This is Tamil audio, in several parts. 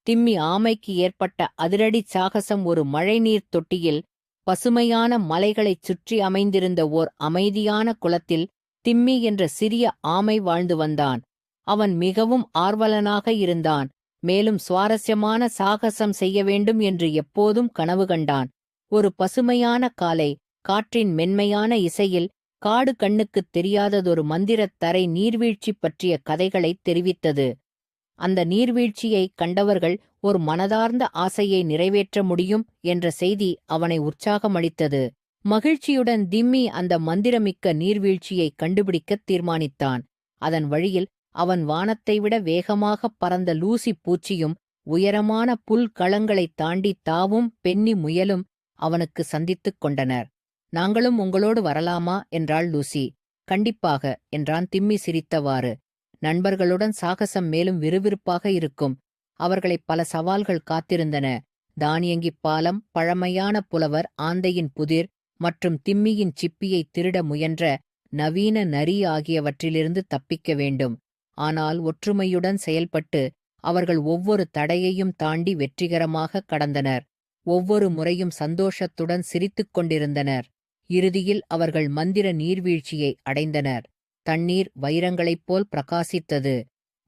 திம்மி ஆமைக்கு ஏற்பட்ட அதிரடி சாகசம் ஒரு மழைநீர் தொட்டியில் பசுமையான மலைகளைச் சுற்றி அமைந்திருந்த ஓர் அமைதியான குளத்தில் திம்மி என்ற சிறிய ஆமை வாழ்ந்து வந்தான். அவன் மிகவும் ஆர்வலனாக இருந்தான். மேலும் சுவாரஸ்யமான சாகசம் செய்ய வேண்டும் என்று எப்போதும் கனவு கண்டான். ஒரு பசுமையான காலை, காற்றின் மென்மையான இசையில் காடு கண்ணுக்குத் தெரியாததொரு மந்திரத் தரை நீர்வீழ்ச்சி பற்றிய கதைகளைத் தெரிவித்தது. அந்த நீர்வீழ்ச்சியைக் கண்டவர்கள் ஒரு மனதார்ந்த ஆசையை நிறைவேற்ற முடியும் என்ற செய்தி அவனை உற்சாகமளித்தது. மகிழ்ச்சியுடன் திம்மி அந்த மந்திரமிக்க நீர்வீழ்ச்சியைக் கண்டுபிடிக்கத் தீர்மானித்தான். அதன் வழியில் அவன் வானத்தை விட வேகமாகப் பறந்த லூசி பூச்சியும் உயரமான புல்களங்களைத் தாண்டித் தாவும் பென்னி முயலும் அவனுக்கு சந்தித்துக் கொண்டனர். "நாங்களும் உங்களோடு வரலாமா?" என்றாள் லூசி. "கண்டிப்பாக" என்றான் திம்மி சிரித்தவாறு. நண்பர்களுடன் சாகசம் மேலும் விறுவிறுப்பாக இருக்கும். அவர்களைப் பல சவால்கள் காத்திருந்தன. தானியங்கிப் பாலம், பழமையான புலவர் ஆந்தையின் புதிர் மற்றும் திம்மியின் சிப்பியைத் திருட முயன்ற நவீன நரி ஆகியவற்றிலிருந்து தப்பிக்க வேண்டும். ஆனால் ஒற்றுமையுடன் செயல்பட்டு அவர்கள் ஒவ்வொரு தடையையும் தாண்டி வெற்றிகரமாக கடந்தனர். ஒவ்வொரு முறையும் சந்தோஷத்துடன் சிரித்துக் கொண்டிருந்தனர். இறுதியில் அவர்கள் மந்திர நீர்வீழ்ச்சியை அடைந்தனர். தண்ணீர் வைரங்களைப் போல் பிரகாசித்தது.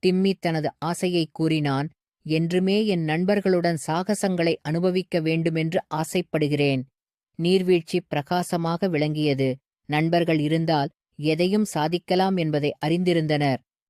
திம்மி தனது ஆசையை கூறினான். "என்றுமே என் நண்பர்களுடன் சாகசங்களை அனுபவிக்க வேண்டுமென்று ஆசைப்படுகிறேன்." நீர்வீழ்ச்சி பிரகாசமாக விளங்கியது. நண்பர்கள் இருந்தால் எதையும் சாதிக்கலாம் என்பதை அறிந்திருந்தனர்.